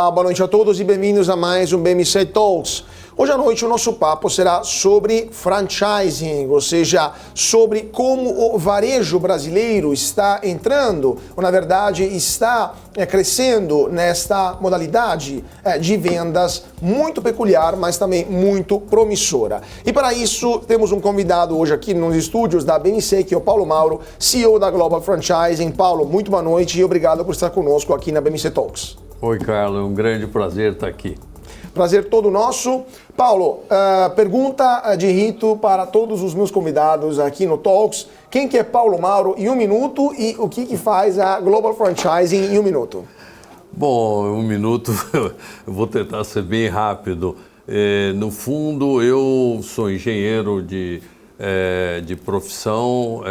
Olá, boa noite a todos e bem-vindos a mais um BMC Talks. Hoje à noite o nosso papo será sobre franchising, ou seja, sobre como o varejo brasileiro está entrando, ou na verdade está crescendo nesta modalidade de vendas muito peculiar, mas também muito promissora. E para isso temos um convidado hoje aqui nos estúdios da BMC, que é o Paulo Mauro, CEO da Global Franchising. Paulo, muito boa noite e obrigado por estar conosco aqui na BMC Talks. Oi, Carlos, é um grande prazer estar aqui. Prazer todo nosso. Paulo, pergunta de rito para todos os meus convidados aqui no Talks. Quem que é Paulo Mauro em um minuto e o que faz a Global Franchising em um minuto? Bom, em um minuto eu vou tentar ser bem rápido. No fundo, eu sou engenheiro de profissão,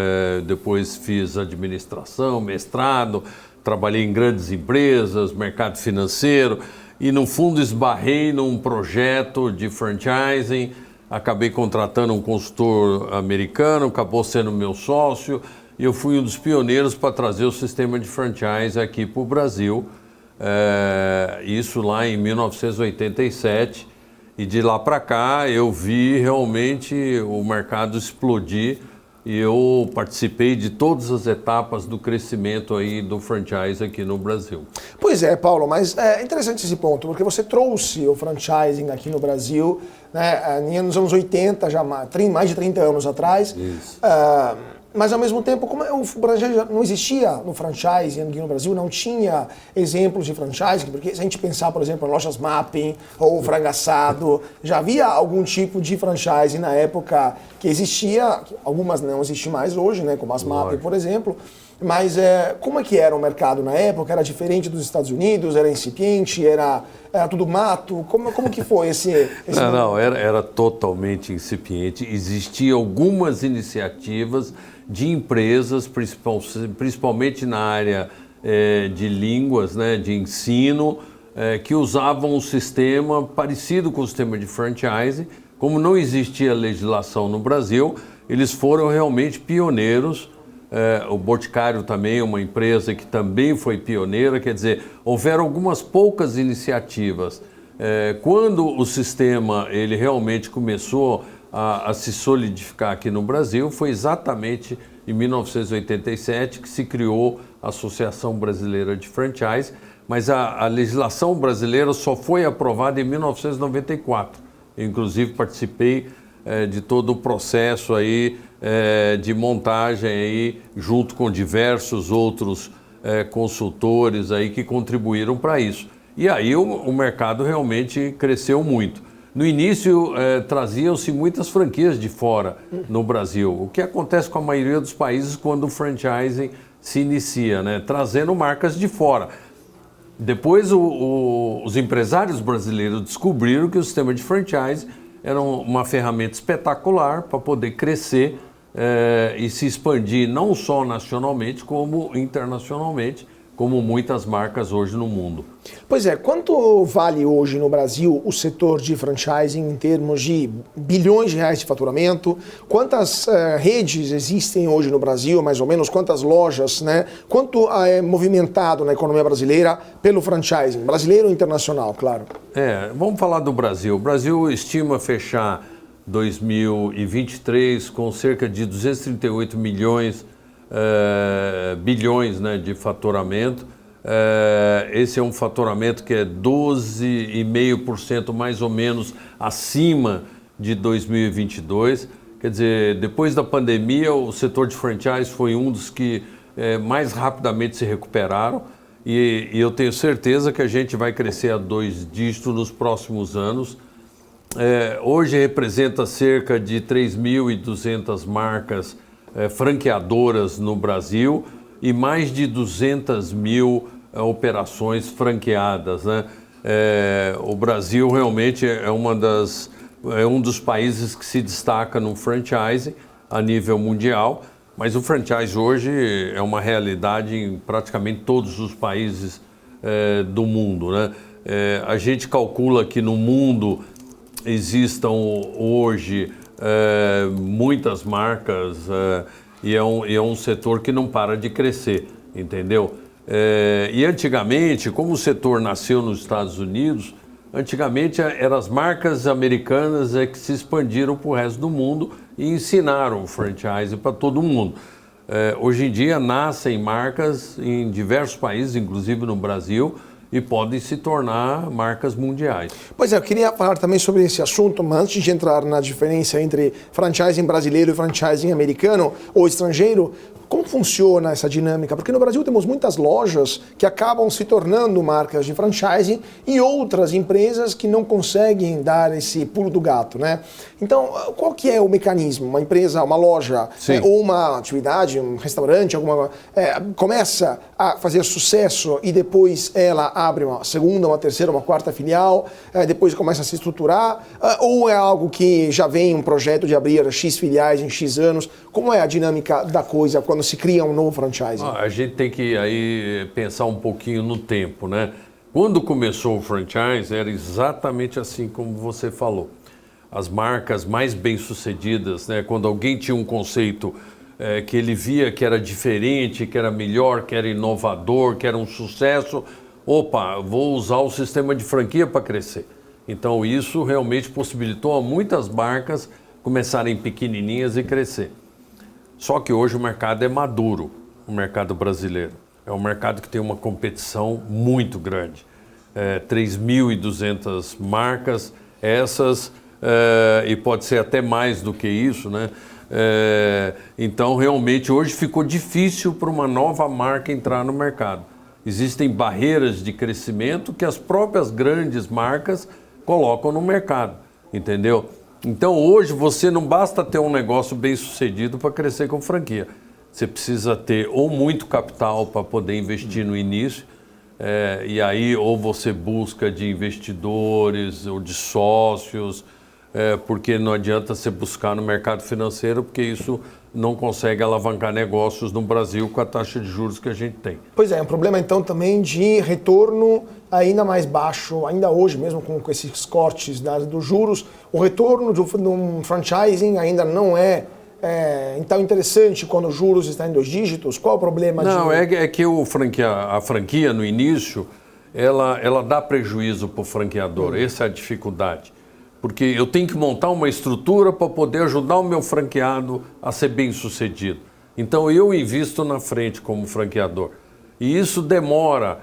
depois fiz administração, mestrado, trabalhei em grandes empresas, mercado financeiro. E, no fundo, esbarrei num projeto de franchising, acabei contratando um consultor americano, acabou sendo meu sócio, e eu fui um dos pioneiros para trazer o sistema de franchise aqui para o Brasil, isso lá em 1987, e de lá para cá eu vi realmente o mercado explodir, e eu participei de todas as etapas do crescimento aí do franchise aqui no Brasil. Pois é, Paulo, mas é interessante esse ponto, porque você trouxe o franchising aqui no Brasil, né, nos anos 80, já mais de 30 anos atrás. Isso. Mas ao mesmo tempo, como o Brasil não existia no franchising aqui no Brasil, não tinha exemplos de franchising, porque se a gente pensar, por exemplo, em lojas Mapping ou Frango Assado, já havia algum tipo de franchising na época que existia, algumas não existem mais hoje, né, como as Mapping, por exemplo. Mas como é que era o mercado na época? Era diferente dos Estados Unidos? Era incipiente? Era tudo mato? Como que foi esse Não, era totalmente incipiente. Existiam algumas iniciativas de empresas, principalmente na área de línguas, né, de ensino, que usavam um sistema parecido com o sistema de franchise. Como não existia legislação no Brasil, eles foram realmente pioneiros. O Boticário também é uma empresa que também foi pioneira, quer dizer, houveram algumas poucas iniciativas. Quando o sistema ele realmente começou a se solidificar aqui no Brasil, foi exatamente em 1987 que se criou a Associação Brasileira de Franchise, mas a legislação brasileira só foi aprovada em 1994. Eu, inclusive, participei de todo o processo aí, de montagem aí, junto com diversos outros consultores aí que contribuíram para isso. E aí o mercado realmente cresceu muito. No início traziam-se muitas franquias de fora no Brasil, o que acontece com a maioria dos países quando o franchising se inicia, né? Trazendo marcas de fora. Depois os empresários brasileiros descobriram que o sistema de franchise era uma ferramenta espetacular para poder crescer e se expandir não só nacionalmente, como internacionalmente, como muitas marcas hoje no mundo. Pois é, quanto vale hoje no Brasil o setor de franchising em termos de bilhões de reais de faturamento? Quantas redes existem hoje no Brasil, mais ou menos? Quantas lojas, né? Quanto é movimentado na economia brasileira pelo franchising? Brasileiro ou internacional, claro. Vamos falar do Brasil. O Brasil estima fechar 2023 com cerca de 238 bilhões, né, de faturamento. Esse é um faturamento que é 12,5% mais ou menos acima de 2022. Quer dizer, depois da pandemia, o setor de franchise foi um dos que mais rapidamente se recuperaram e eu tenho certeza que a gente vai crescer a 2 dígitos nos próximos anos. Hoje representa cerca de 3.200 marcas franqueadoras no Brasil e mais de 200 mil operações franqueadas, né? O Brasil realmente é um dos países que se destaca no franchise a nível mundial, mas o franchise hoje é uma realidade em praticamente todos os países do mundo, né? A gente calcula que no mundo existam hoje muitas marcas e é um setor que não para de crescer, entendeu? E antigamente, como o setor nasceu nos Estados Unidos, antigamente eram as marcas americanas que se expandiram para o resto do mundo e ensinaram o franchise para todo mundo. Hoje em dia nascem marcas em diversos países, inclusive no Brasil, e podem se tornar marcas mundiais. Pois é, eu queria falar também sobre esse assunto, mas antes de entrar na diferença entre franchising brasileiro e franchising americano ou estrangeiro, como funciona essa dinâmica? Porque no Brasil temos muitas lojas que acabam se tornando marcas de franchising e outras empresas que não conseguem dar esse pulo do gato, né? Então, qual que é o mecanismo? Uma empresa, uma loja, ou uma atividade, um restaurante, começa a fazer sucesso e depois ela abre uma segunda, uma terceira, uma quarta filial, depois começa a se estruturar, ou é algo que já vem um projeto de abrir X filiais em X anos? Como é a dinâmica da coisa quando se cria um novo franchising? A gente tem que aí pensar um pouquinho no tempo, né? Quando começou o franchise, era exatamente assim como você falou. As marcas mais bem-sucedidas, né? Quando alguém tinha um conceito que ele via que era diferente, que era melhor, que era inovador, que era um sucesso, opa, vou usar o sistema de franquia para crescer. Então isso realmente possibilitou a muitas marcas começarem pequenininhas e crescer. Só que hoje o mercado é maduro, o mercado brasileiro. É um mercado que tem uma competição muito grande. 3.200 marcas, e pode ser até mais do que isso, né? Então, realmente, hoje ficou difícil para uma nova marca entrar no mercado. Existem barreiras de crescimento que as próprias grandes marcas colocam no mercado, entendeu? Então, hoje, você não basta ter um negócio bem sucedido para crescer com franquia. Você precisa ter ou muito capital para poder investir no início, e aí ou você busca de investidores ou de sócios, porque não adianta você buscar no mercado financeiro, porque isso não consegue alavancar negócios no Brasil com a taxa de juros que a gente tem. Pois é, um problema então também de retorno ainda mais baixo, ainda hoje mesmo com esses cortes dos juros, o retorno de um franchising ainda não é então interessante quando os juros estão em 2 dígitos. Qual o problema? Não, é que a franquia no início, ela dá prejuízo para o franqueador, essa é a dificuldade. Porque eu tenho que montar uma estrutura para poder ajudar o meu franqueado a ser bem sucedido. Então eu invisto na frente como franqueador. E isso demora.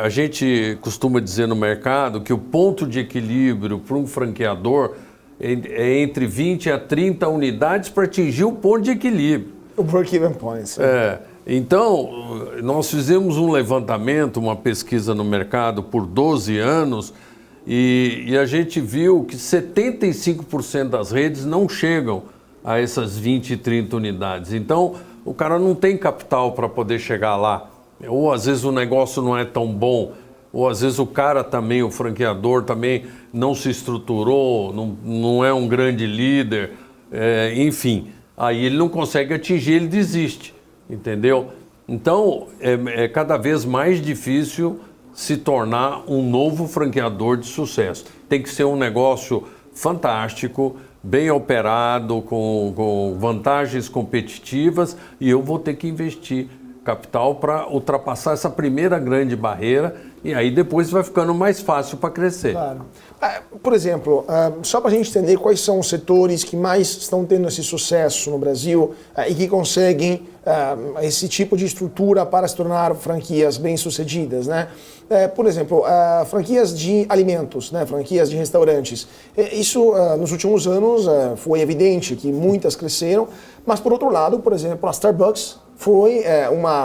A gente costuma dizer no mercado que o ponto de equilíbrio para um franqueador é entre 20 a 30 unidades para atingir o ponto de equilíbrio. O break-even point. Então, nós fizemos um levantamento, uma pesquisa no mercado por 12 anos, e a gente viu que 75% das redes não chegam a essas 20 e 30 unidades. Então, o cara não tem capital para poder chegar lá. Ou às vezes o negócio não é tão bom, ou às vezes o cara também, o franqueador também não se estruturou, não é um grande líder, enfim. Aí ele não consegue atingir, ele desiste, entendeu? Então, é cada vez mais difícil se tornar um novo franqueador de sucesso. Tem que ser um negócio fantástico, bem operado, com vantagens competitivas, e eu vou ter que investir capital para ultrapassar essa primeira grande barreira, e aí depois vai ficando mais fácil para crescer. Claro. Por exemplo, só para a gente entender quais são os setores que mais estão tendo esse sucesso no Brasil e que conseguem esse tipo de estrutura para se tornar franquias bem-sucedidas, né? Por exemplo, franquias de alimentos, né? Franquias de restaurantes. Isso, nos últimos anos, foi evidente que muitas cresceram, mas, por outro lado, por exemplo, a Starbucks foi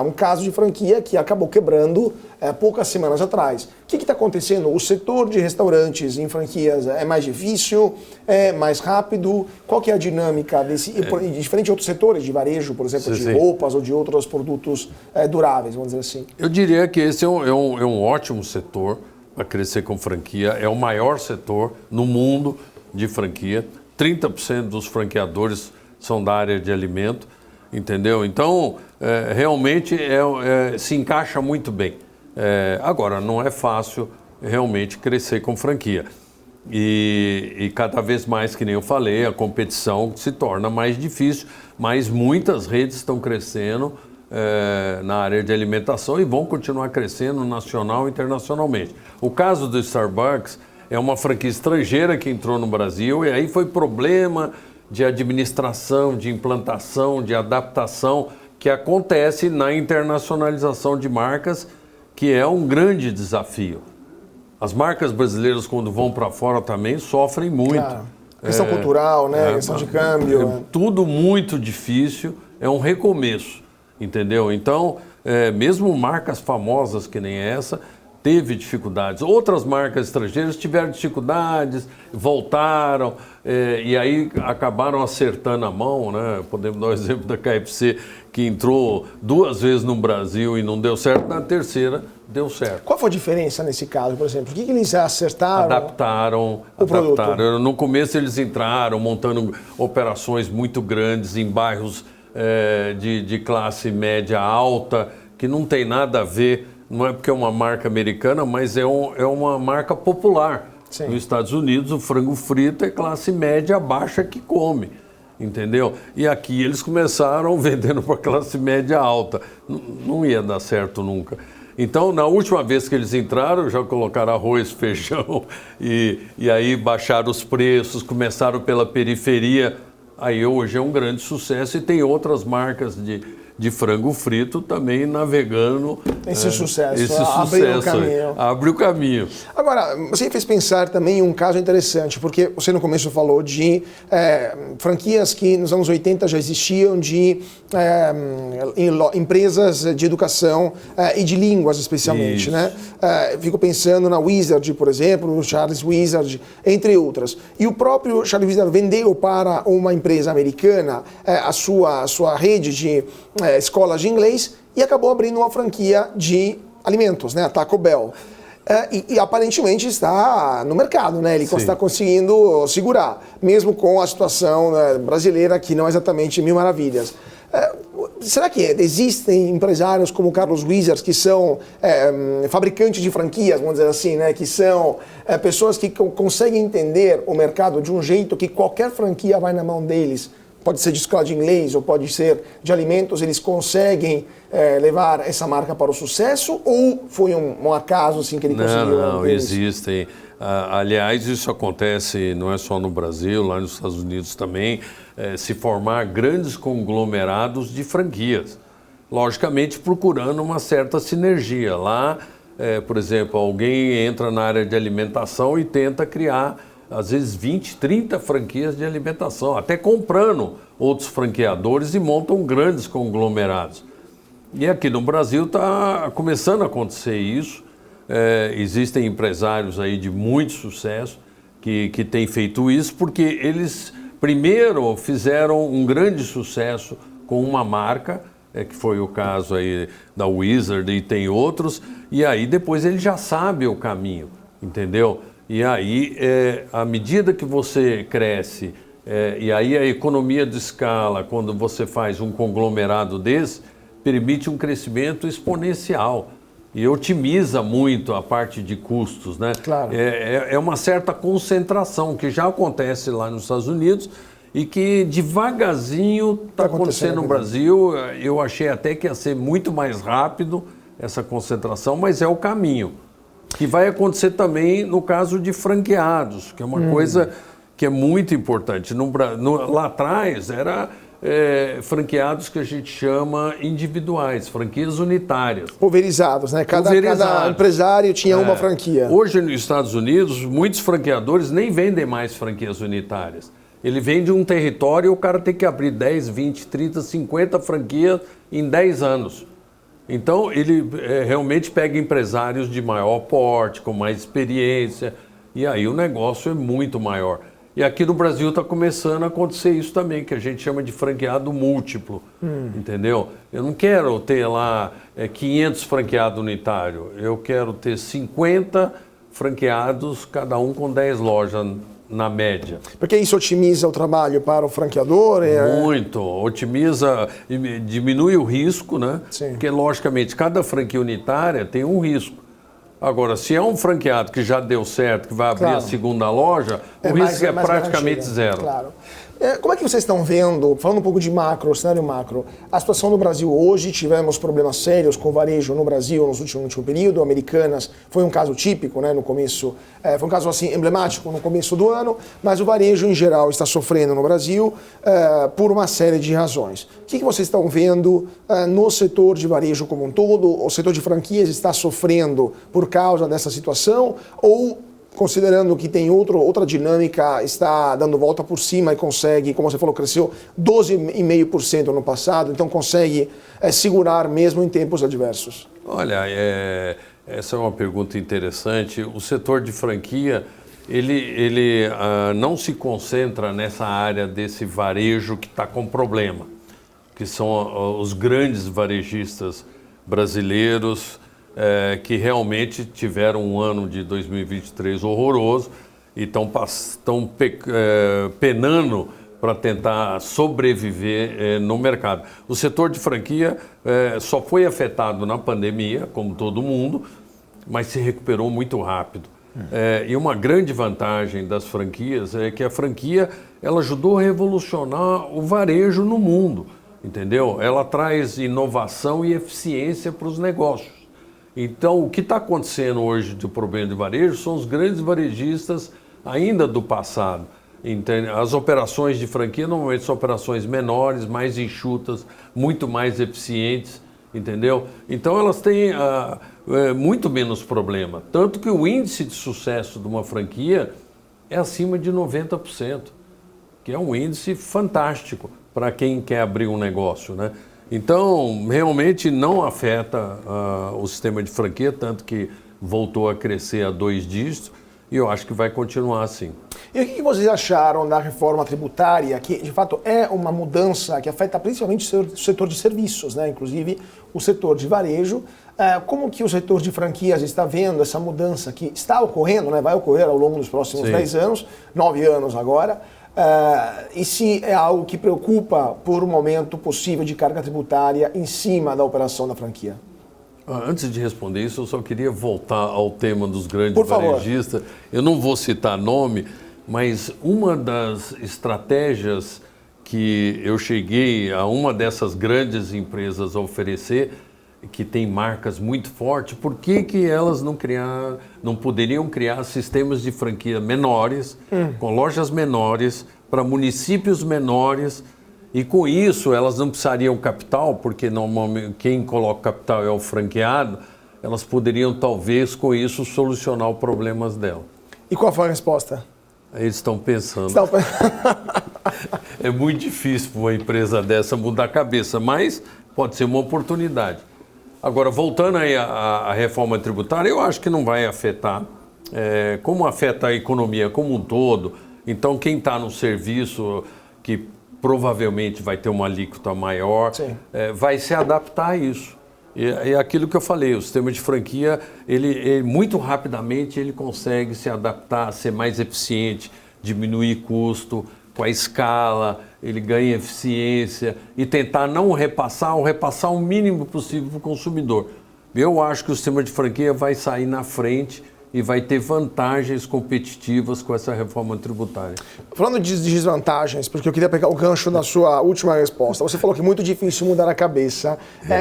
um caso de franquia que acabou quebrando poucas semanas atrás. O que está acontecendo? O setor de restaurantes em franquias é mais difícil, é mais rápido? Qual que é a dinâmica desse, diferente de outros setores, de varejo, por exemplo, de roupas ou de outros produtos duráveis, vamos dizer assim? Eu diria que esse é um ótimo setor para crescer com franquia, é o maior setor no mundo de franquia, 30% dos franqueadores são da área de alimento, entendeu? Então, realmente se encaixa muito bem. Agora, não é fácil realmente crescer com franquia. E cada vez mais, que nem eu falei, a competição se torna mais difícil, mas muitas redes estão crescendo na área de alimentação e vão continuar crescendo nacional e internacionalmente. O caso do Starbucks é uma franquia estrangeira que entrou no Brasil e aí foi problema de administração, de implantação, de adaptação que acontece na internacionalização de marcas, que é um grande desafio. As marcas brasileiras, quando vão para fora também, sofrem muito. Claro. Questão cultural, né? Questão de câmbio. Tudo muito difícil, é um recomeço, entendeu? Então, mesmo marcas famosas que nem essa, teve dificuldades. Outras marcas estrangeiras tiveram dificuldades, voltaram, e aí acabaram acertando a mão, né? Podemos dar o exemplo da KFC, que entrou 2 vezes no Brasil e não deu certo, na terceira deu certo. Qual foi a diferença nesse caso, por exemplo? O que eles acertaram? Adaptaram. No começo eles entraram montando operações muito grandes em bairros de classe média alta, que não tem nada a ver. Não é porque é uma marca americana, mas é uma marca popular. Sim. Nos Estados Unidos, o frango frito é classe média baixa que come, entendeu? E aqui eles começaram vendendo para classe média alta. Não ia dar certo nunca. Então, na última vez que eles entraram, já colocaram arroz, feijão, e aí baixaram os preços, começaram pela periferia. Aí hoje é um grande sucesso e tem outras marcas de frango frito também navegando. Esse sucesso, abre o caminho. Agora, você fez pensar também em um caso interessante, porque você no começo falou de franquias que nos anos 80 já existiam, de empresas de educação e de línguas especialmente, né? Fico pensando na Wizard, por exemplo, no Charles Wizard, entre outras. E o próprio Charles Wizard vendeu para uma empresa americana a sua rede de escolas de inglês e acabou abrindo uma franquia de alimentos, né, a Taco Bell. E aparentemente está no mercado, né? Ele está conseguindo segurar, mesmo com a situação brasileira que não é exatamente mil maravilhas. Será que existem empresários como o Carlos Wizard, que são fabricantes de franquias, vamos dizer assim, né? Que são pessoas que conseguem entender o mercado de um jeito que qualquer franquia vai na mão deles? Pode ser de escola de inglês ou pode ser de alimentos, eles conseguem levar essa marca para o sucesso ou foi um acaso assim que ele conseguiu? Não, existem. Aliás, isso acontece não é só no Brasil, lá nos Estados Unidos também, se formar grandes conglomerados de franquias. Logicamente procurando uma certa sinergia. Lá, por exemplo, alguém entra na área de alimentação e tenta criar às vezes 20, 30 franquias de alimentação, até comprando outros franqueadores e montam grandes conglomerados. E aqui no Brasil está começando a acontecer isso. Existem empresários aí de muito sucesso que têm feito isso, porque eles primeiro fizeram um grande sucesso com uma marca, que foi o caso aí da Wizard e tem outros, e aí depois ele já sabe o caminho, entendeu? E aí, à medida que você cresce, e aí a economia de escala, quando você faz um conglomerado desse, permite um crescimento exponencial e otimiza muito a parte de custos, né? Claro. É uma certa concentração que já acontece lá nos Estados Unidos e que devagarzinho está acontecendo no Brasil. Eu achei até que ia ser muito mais rápido essa concentração, mas é o caminho. Que vai acontecer também no caso de franqueados, que é uma coisa que é muito importante. Lá atrás era franqueados que a gente chama individuais, franquias unitárias. Pulverizados, né? Cada empresário tinha uma franquia. Hoje nos Estados Unidos, muitos franqueadores nem vendem mais franquias unitárias. Ele vende um território e o cara tem que abrir 10, 20, 30, 50 franquias em 10 anos. Então, ele realmente pega empresários de maior porte, com mais experiência, e aí o negócio é muito maior. E aqui no Brasil está começando a acontecer isso também, que a gente chama de franqueado múltiplo, entendeu? Eu não quero ter lá 500 franqueados unitários, eu quero ter 50 franqueados, cada um com 10 lojas na média. Porque isso otimiza o trabalho para o franqueador? Muito, otimiza, diminui o risco, né? Sim. Porque, logicamente, cada franquia unitária tem um risco. Agora, se é um franqueado que já deu certo, que vai abrir a segunda loja, o risco é praticamente zero. Claro. Como é que vocês estão vendo, falando um pouco de macro, cenário macro, a situação no Brasil hoje? Tivemos problemas sérios com o varejo no Brasil no último período. Americanas foi um caso típico, né, no começo, foi um caso assim emblemático no começo do ano, mas o varejo em geral está sofrendo no Brasil por uma série de razões. O que vocês estão vendo no setor de varejo como um todo? O setor de franquias está sofrendo por causa dessa situação ou, considerando que tem outra dinâmica, está dando volta por cima e consegue, como você falou, cresceu 12,5% no passado, então consegue segurar mesmo em tempos adversos? Olha, essa é uma pergunta interessante. O setor de franquia, ele não se concentra nessa área desse varejo que está com problema, que são os grandes varejistas brasileiros, que realmente tiveram um ano de 2023 horroroso e estão penando para tentar sobreviver no mercado. O setor de franquia só foi afetado na pandemia, como todo mundo, mas se recuperou muito rápido. E uma grande vantagem das franquias é que a franquia ela ajudou a revolucionar o varejo no mundo, entendeu? Ela traz inovação e eficiência para os negócios. Então, o que está acontecendo hoje do problema de varejo são os grandes varejistas ainda do passado. As operações de franquia normalmente são operações menores, mais enxutas, muito mais eficientes, entendeu? Então, elas têm muito menos problema. Tanto que o índice de sucesso de uma franquia é acima de 90%, que é um índice fantástico para quem quer abrir um negócio, né? Então, realmente não afeta o sistema de franquia, tanto que voltou a crescer a 2 dígitos, e eu acho que vai continuar assim. E o que vocês acharam da reforma tributária, que de fato é uma mudança que afeta principalmente o setor de serviços, né? Inclusive o setor de varejo? Como que o setor de franquias está vendo essa mudança que está ocorrendo, né? Vai ocorrer ao longo dos próximos 10 anos, 9 anos agora? E se é algo que preocupa por um aumento possível de carga tributária em cima da operação da franquia? Antes de responder isso, eu só queria voltar ao tema dos grandes varejistas. Eu não vou citar nome, mas uma das estratégias que eu cheguei a uma dessas grandes empresas a oferecer, que tem marcas muito fortes, por que elas não poderiam criar sistemas de franquia menores, com lojas menores, para municípios menores, e com isso elas não precisariam capital, porque normalmente quem coloca capital é o franqueado, elas poderiam talvez com isso solucionar os problemas dela. E qual foi a resposta? Eles estão pensando. É muito difícil para uma empresa dessa mudar a cabeça, mas pode ser uma oportunidade. Agora, voltando aí à reforma tributária, eu acho que não vai afetar, como afeta a economia como um todo. Então, quem está no serviço, que provavelmente vai ter uma alíquota maior, vai se adaptar a isso. E é aquilo que eu falei, o sistema de franquia, ele muito rapidamente ele consegue se adaptar, ser mais eficiente, diminuir custo, com a escala, ele ganha eficiência e tentar não repassar ou repassar o mínimo possível para o consumidor. Eu acho que o sistema de franquia vai sair na frente e vai ter vantagens competitivas com essa reforma tributária. Falando de desvantagens, porque eu queria pegar o gancho da sua última resposta. Você falou que é muito difícil mudar a cabeça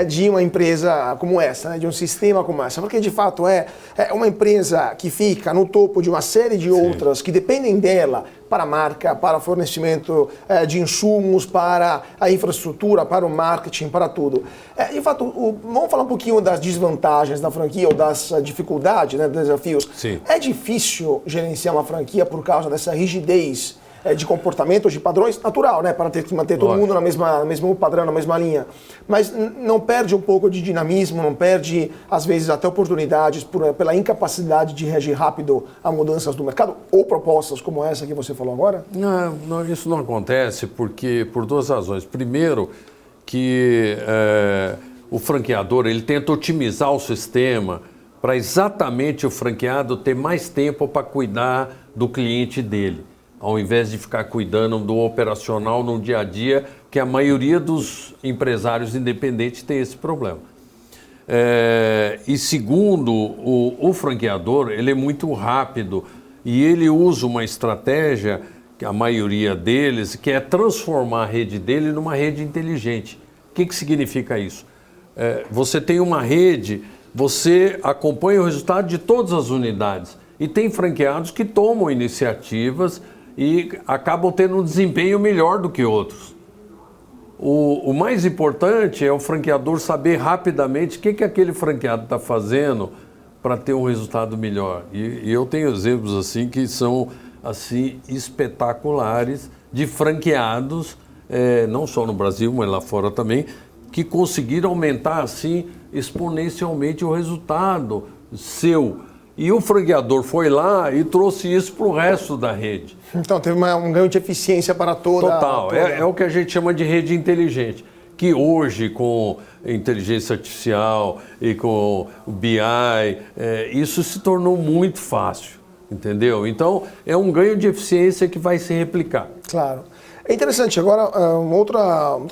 de uma empresa como essa, né, de um sistema como essa, porque de fato é uma empresa que fica no topo de uma série de outras que dependem dela para a marca, para o fornecimento de insumos, para a infraestrutura, para o marketing, para tudo. De fato, vamos falar um pouquinho das desvantagens da franquia ou das dificuldades, né, dos desafios. Sim. É difícil gerenciar uma franquia por causa dessa rigidez de comportamento, de padrões, natural, né, para ter que manter todo mundo no mesmo padrão, na mesma linha. Mas não perde um pouco de dinamismo, não perde, às vezes, até oportunidades pela incapacidade de reagir rápido a mudanças do mercado ou propostas como essa que você falou agora? Não, isso não acontece por 2 razões. Primeiro, que o franqueador ele tenta otimizar o sistema para exatamente o franqueado ter mais tempo para cuidar do cliente dele, ao invés de ficar cuidando do operacional no dia a dia, que a maioria dos empresários independentes tem esse problema. E segundo, o franqueador ele é muito rápido e ele usa uma estratégia a maioria deles, que é transformar a rede dele numa rede inteligente. O que significa isso? Você tem uma rede, você acompanha o resultado de todas as unidades e tem franqueados que tomam iniciativas e acabam tendo um desempenho melhor do que outros. O mais importante é o franqueador saber rapidamente o que aquele franqueado está fazendo para ter um resultado melhor. E eu tenho exemplos assim que são assim espetaculares de franqueados, não só no Brasil, mas lá fora também, que conseguiram aumentar assim exponencialmente o resultado seu. E o franqueador foi lá e trouxe isso para o resto da rede. Então teve um ganho de eficiência para toda... Total, é o que a gente chama de rede inteligente, que hoje com inteligência artificial e com o BI, isso se tornou muito fácil, entendeu? Então é um ganho de eficiência que vai se replicar. Claro. É interessante, agora um outro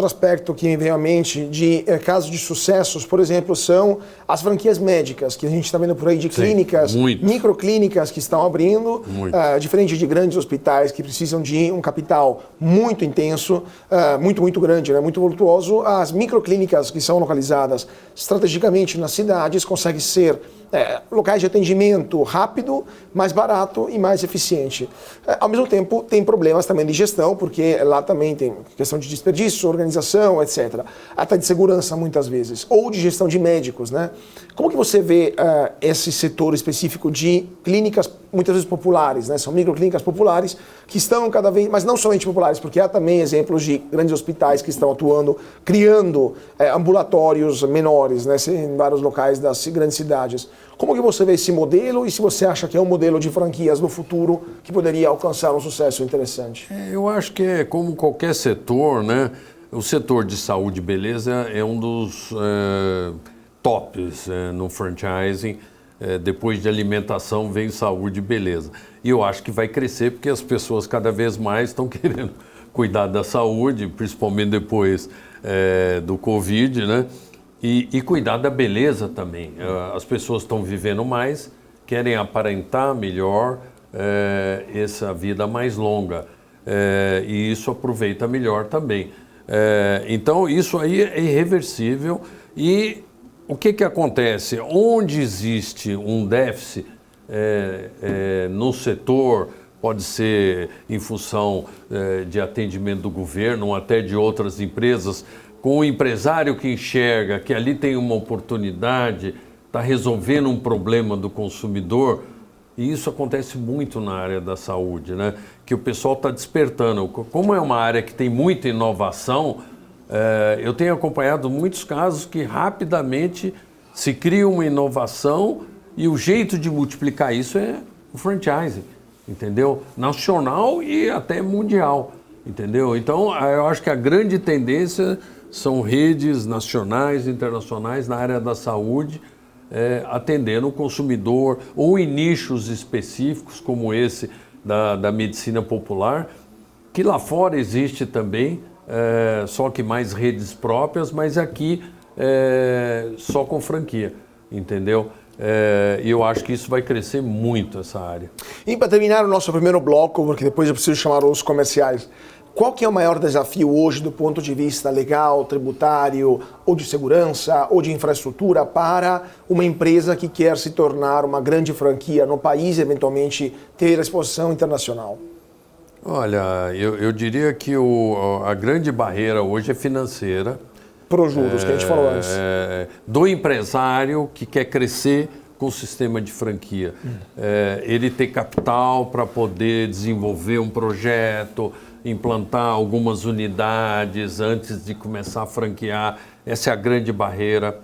aspecto que me veio à mente de casos de sucessos, por exemplo, são as franquias médicas, que a gente está vendo por aí de clínicas, microclínicas que estão abrindo, diferente de grandes hospitais que precisam de um capital muito intenso, muito grande, né, muito voluptuoso. As microclínicas que são localizadas estrategicamente nas cidades conseguem ser locais de atendimento rápido, mais barato e mais eficiente. Ao mesmo tempo, tem problemas também de gestão, porque lá também tem questão de desperdício, organização, etc. Até de segurança, muitas vezes. Ou de gestão de médicos, né? Como que você vê esse setor específico de clínicas, muitas vezes populares, né? São microclínicas populares que estão cada vez, mas não somente populares, porque há também exemplos de grandes hospitais que estão atuando, criando ambulatórios menores, né? Em vários locais das grandes cidades. Como que você vê esse modelo e se você acha que é um modelo de franquias no futuro que poderia alcançar um sucesso interessante? Eu acho que é como qualquer setor, né? O setor de saúde e beleza é um dos tops no franchising. Depois de alimentação vem saúde e beleza. E eu acho que vai crescer porque as pessoas cada vez mais estão querendo cuidar da saúde, principalmente depois do Covid, né? E cuidar da beleza também. As pessoas estão vivendo mais, querem aparentar melhor essa vida mais longa. E isso aproveita melhor também. Então, isso aí é irreversível. E o que acontece? Onde existe um déficit no setor, pode ser em função de atendimento do governo ou até de outras empresas, com o empresário que enxerga que ali tem uma oportunidade, está resolvendo um problema do consumidor, e isso acontece muito na área da saúde, né? Que o pessoal está despertando. Como é uma área que tem muita inovação, eu tenho acompanhado muitos casos que rapidamente se cria uma inovação e o jeito de multiplicar isso é o franchising, entendeu? Nacional e até mundial, entendeu? Então, eu acho que a grande tendência são redes nacionais e internacionais na área da saúde, atendendo o consumidor ou em nichos específicos como esse da medicina popular, que lá fora existe também, só que mais redes próprias, mas aqui só com franquia, entendeu? E eu acho que isso vai crescer muito, essa área. E para terminar o nosso primeiro bloco, porque depois eu preciso chamar os comerciais, qual que é o maior desafio hoje do ponto de vista legal, tributário, ou de segurança, ou de infraestrutura para uma empresa que quer se tornar uma grande franquia no país e eventualmente ter exposição internacional? Olha, eu diria que a grande barreira hoje é financeira. Pro juros, que a gente falou antes. Do empresário que quer crescer com o sistema de franquia. Ele ter capital para poder desenvolver um projeto, implantar algumas unidades antes de começar a franquear. Essa é a grande barreira,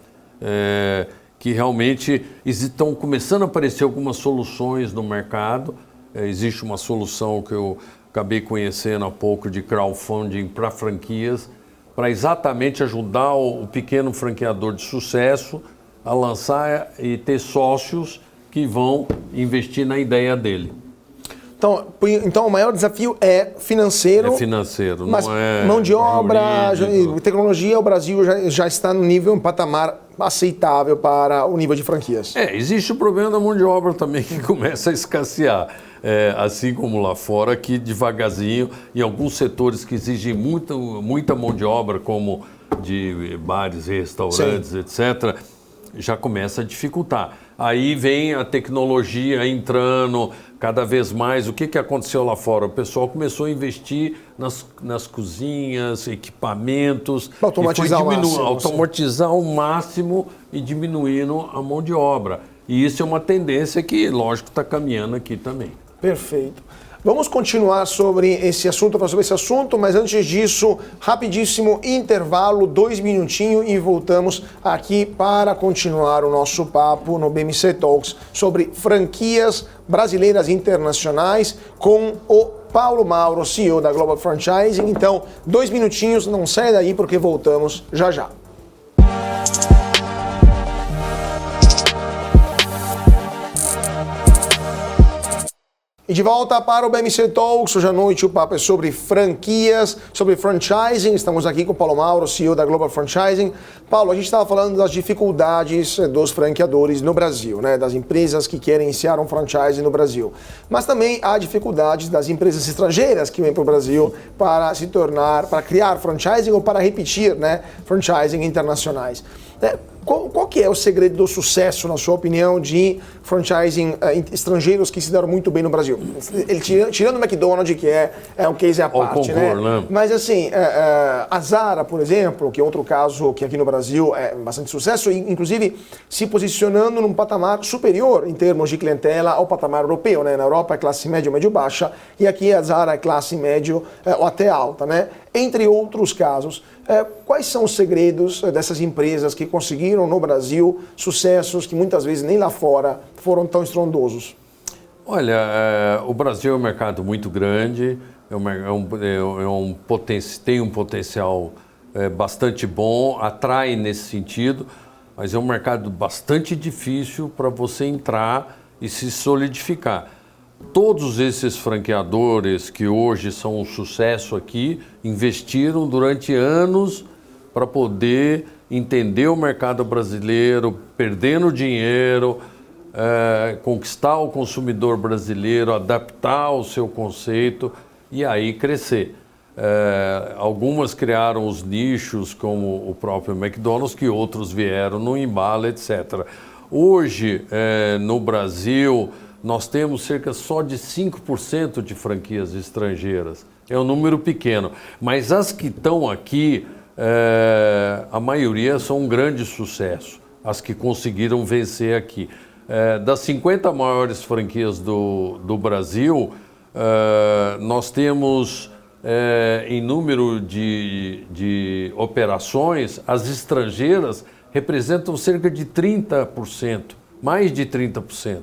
que realmente estão começando a aparecer algumas soluções no mercado. Existe uma solução que eu acabei conhecendo há pouco de crowdfunding para franquias, para exatamente ajudar o pequeno franqueador de sucesso a lançar e ter sócios que vão investir na ideia dele. Então o maior desafio é financeiro. É financeiro, mas não é mão de obra, jurídico. Tecnologia, o Brasil já está no nível, um patamar aceitável para o nível de franquias. Existe o problema da mão de obra também que começa a escassear. assim como lá fora, que devagarzinho, em alguns setores que exigem muita mão de obra, como de bares, restaurantes, sim, etc., já começa a dificultar. Aí vem a tecnologia entrando cada vez mais. O que aconteceu lá fora? O pessoal começou a investir nas cozinhas, equipamentos, automatizar ao máximo e diminuindo a mão de obra. E isso é uma tendência que, lógico, está caminhando aqui também. Perfeito. Vamos continuar sobre esse assunto, mas antes disso, rapidíssimo intervalo, 2 minutinhos e voltamos aqui para continuar o nosso papo no BMC Talks sobre franquias brasileiras internacionais com o Paulo Mauro, CEO da Global Franchising. Então, 2 minutinhos, não sai daí porque voltamos já já. E de volta para o BMC Talks, hoje à noite o papo é sobre franquias, sobre franchising. Estamos aqui com o Paulo Mauro, CEO da Global Franchising. Paulo, a gente estava falando das dificuldades dos franqueadores no Brasil, né? Das empresas que querem iniciar um franchising no Brasil. Mas também há dificuldades das empresas estrangeiras que vêm para o Brasil para criar franchising ou para repetir, né, franchising internacionais. Qual que é o segredo do sucesso, na sua opinião, de franchising estrangeiros que se deram muito bem no Brasil? Tirando o McDonald's, que é um case à parte, né? Mas assim, a Zara, por exemplo, que é outro caso que aqui no Brasil é bastante sucesso, e inclusive se posicionando num patamar superior em termos de clientela ao patamar europeu, né? Na Europa é classe médio, médio-baixa, e aqui a Zara é classe médio ou até alta, né? Entre outros casos. Quais são os segredos dessas empresas que conseguiram no Brasil sucessos que muitas vezes nem lá fora foram tão estrondosos? Olha, o Brasil é um mercado muito grande, tem um potencial bastante bom, atrai nesse sentido, mas é um mercado bastante difícil para você entrar e se solidificar. Todos esses franqueadores que hoje são um sucesso aqui, investiram durante anos para poder entender o mercado brasileiro, perdendo dinheiro, conquistar o consumidor brasileiro, adaptar o seu conceito e aí crescer. Algumas criaram os nichos, como o próprio McDonald's, que outros vieram no embalo, etc. Hoje, no Brasil, nós temos cerca só de 5% de franquias estrangeiras. É um número pequeno. Mas as que estão aqui, a maioria são um grande sucesso. As que conseguiram vencer aqui. Das 50 maiores franquias do Brasil, nós temos, em número de operações, as estrangeiras representam cerca de 30%, mais de 30%.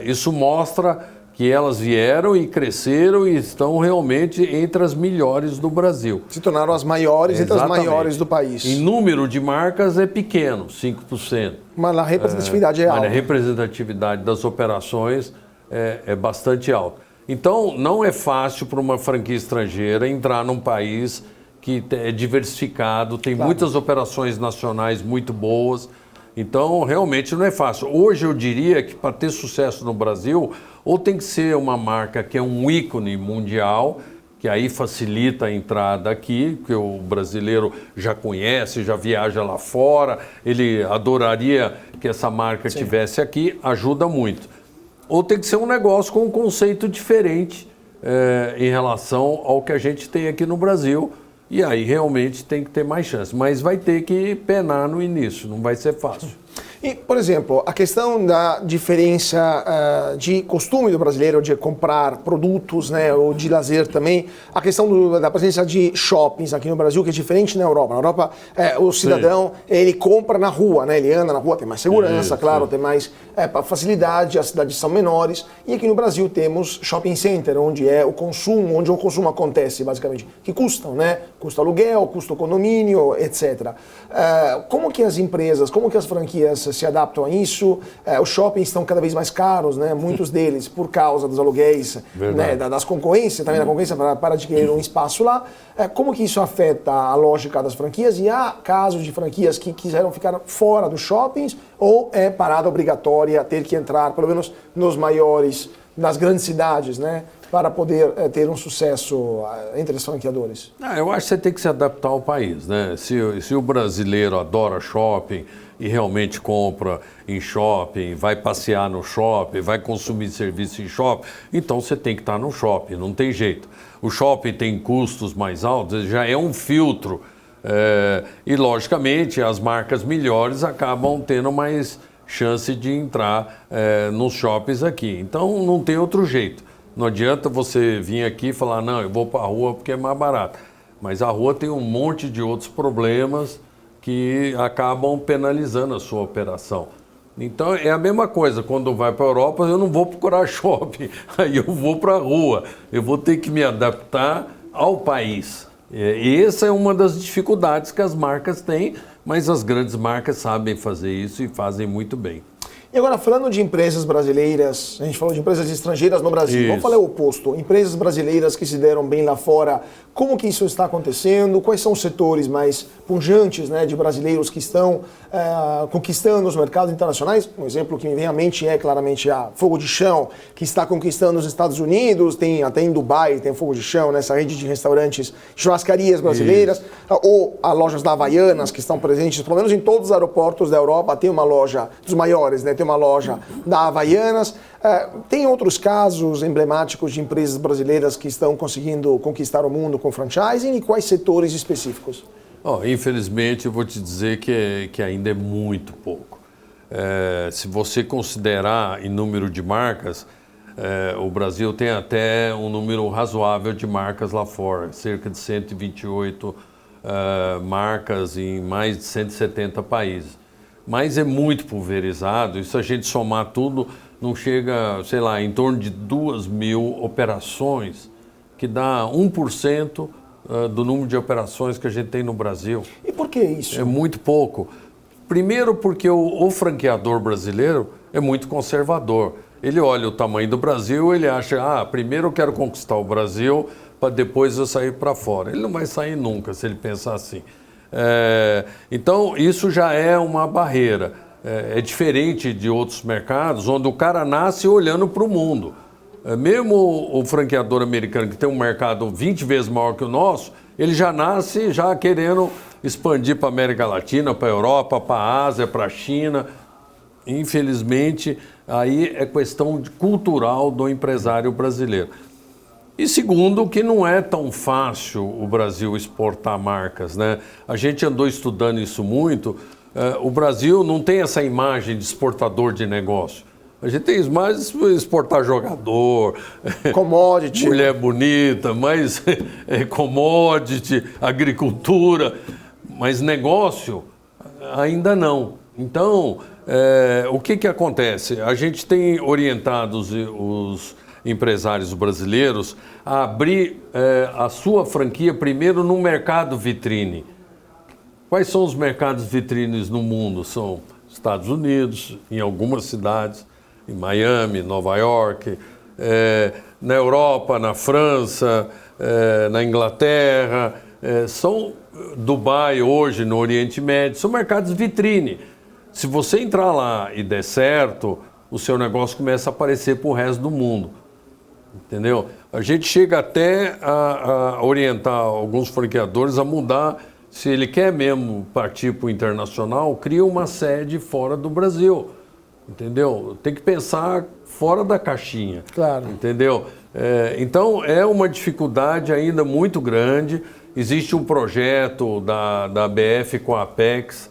Isso mostra que elas vieram e cresceram e estão realmente entre as melhores do Brasil. Se tornaram as maiores entre as maiores do país. Em número de marcas é pequeno, 5%. Mas a representatividade é alta. Mas a representatividade das operações é bastante alta. Então, não é fácil para uma franquia estrangeira entrar num país que é diversificado, tem muitas operações nacionais muito boas. Então, realmente não é fácil. Hoje eu diria que para ter sucesso no Brasil, ou tem que ser uma marca que é um ícone mundial, que aí facilita a entrada aqui, que o brasileiro já conhece, já viaja lá fora, ele adoraria que essa marca estivesse aqui, ajuda muito. Ou tem que ser um negócio com um conceito diferente em relação ao que a gente tem aqui no Brasil, e aí realmente tem que ter mais chance. Mas vai ter que penar no início, não vai ser fácil. E, por exemplo, a questão da diferença de costume do brasileiro de comprar produtos, né, ou de lazer também, a questão da presença de shoppings aqui no Brasil, que é diferente na Europa. Na Europa, o cidadão, ele compra na rua, né, ele anda na rua, tem mais segurança, claro, tem mais facilidade, as cidades são menores. E aqui no Brasil temos shopping center, onde o consumo acontece, basicamente, que custam, né? Custa aluguel, custa condomínio, etc. Como que as empresas, como que as franquias se adaptam a isso? Os shoppings estão cada vez mais caros, né? Muitos deles por causa dos aluguéis, né? Das concorrências, também da concorrência para adquirir um espaço lá. Como que isso afeta a lógica das franquias? E há casos de franquias que quiseram ficar fora dos shoppings ou é parada obrigatória ter que entrar, pelo menos nos maiores nas grandes cidades, né, para poder ter um sucesso entre os franqueadores? Eu acho que você tem que se adaptar ao país, né? Se o brasileiro adora shopping e realmente compra em shopping, vai passear no shopping, vai consumir serviço em shopping, então você tem que estar no shopping, não tem jeito. O shopping tem custos mais altos, já é um filtro. E, logicamente, as marcas melhores acabam tendo mais chance de entrar nos shoppings aqui. Então, não tem outro jeito. Não adianta você vir aqui e falar, não, eu vou para a rua porque é mais barato. Mas a rua tem um monte de outros problemas que acabam penalizando a sua operação. Então, é a mesma coisa. Quando vai para a Europa, eu não vou procurar shopping, aí eu vou para a rua. Eu vou ter que me adaptar ao país. E essa é uma das dificuldades que as marcas têm, mas as grandes marcas sabem fazer isso e fazem muito bem. E agora, falando de empresas brasileiras, a gente falou de empresas estrangeiras no Brasil, Isso. vamos falar o oposto, empresas brasileiras que se deram bem lá fora, como que isso está acontecendo, quais são os setores mais pujantes, né, de brasileiros que estão conquistando os mercados internacionais? Um exemplo que me vem à mente é claramente a Fogo de Chão, que está conquistando os Estados Unidos, tem até em Dubai, tem Fogo de Chão, nessa rede de restaurantes, churrascarias brasileiras, ou as lojas da Havaianas, que estão presentes, pelo menos em todos os aeroportos da Europa, tem uma loja dos maiores, né, tem uma loja da Havaianas. Tem outros casos emblemáticos de empresas brasileiras que estão conseguindo conquistar o mundo com franchising e quais setores específicos? Infelizmente, eu vou te dizer que ainda é muito pouco. Se você considerar em número de marcas, o Brasil tem até um número razoável de marcas lá fora, cerca de 128 marcas em mais de 170 países. Mas é muito pulverizado, e se a gente somar tudo, não chega, sei lá, em torno de 2.000 operações, que dá 1% do número de operações que a gente tem no Brasil. E por que isso? É muito pouco. Primeiro porque o franqueador brasileiro é muito conservador. Ele olha o tamanho do Brasil, ele acha, primeiro eu quero conquistar o Brasil, para depois eu sair para fora. Ele não vai sair nunca, se ele pensar assim. Então, isso já é uma barreira. É diferente de outros mercados, onde o cara nasce olhando para o mundo. Mesmo o franqueador americano, que tem um mercado 20 vezes maior que o nosso, ele já nasce já querendo expandir para a América Latina, para a Europa, para a Ásia, para a China. Infelizmente, aí é questão cultural do empresário brasileiro. E segundo, que não é tão fácil o Brasil exportar marcas, né? A gente andou estudando isso muito. O Brasil não tem essa imagem de exportador de negócio. A gente tem mais exportar jogador, commodity, mulher bonita, mais commodity, agricultura, mas negócio ainda não. Então, o que acontece? A gente tem orientado os empresários brasileiros a abrir a sua franquia primeiro no mercado vitrine. Quais são os mercados vitrines no mundo? São Estados Unidos, em algumas cidades, em Miami, Nova York, na Europa, na França, na Inglaterra, são Dubai hoje, no Oriente Médio, são mercados vitrine. Se você entrar lá e der certo, o seu negócio começa a aparecer para o resto do mundo. Entendeu? A gente chega até a orientar alguns franqueadores a mudar, se ele quer mesmo partir para o internacional, cria uma sede fora do Brasil. Entendeu? Tem que pensar fora da caixinha. Claro. Entendeu? Então, é uma dificuldade ainda muito grande. Existe um projeto da ABF com a Apex,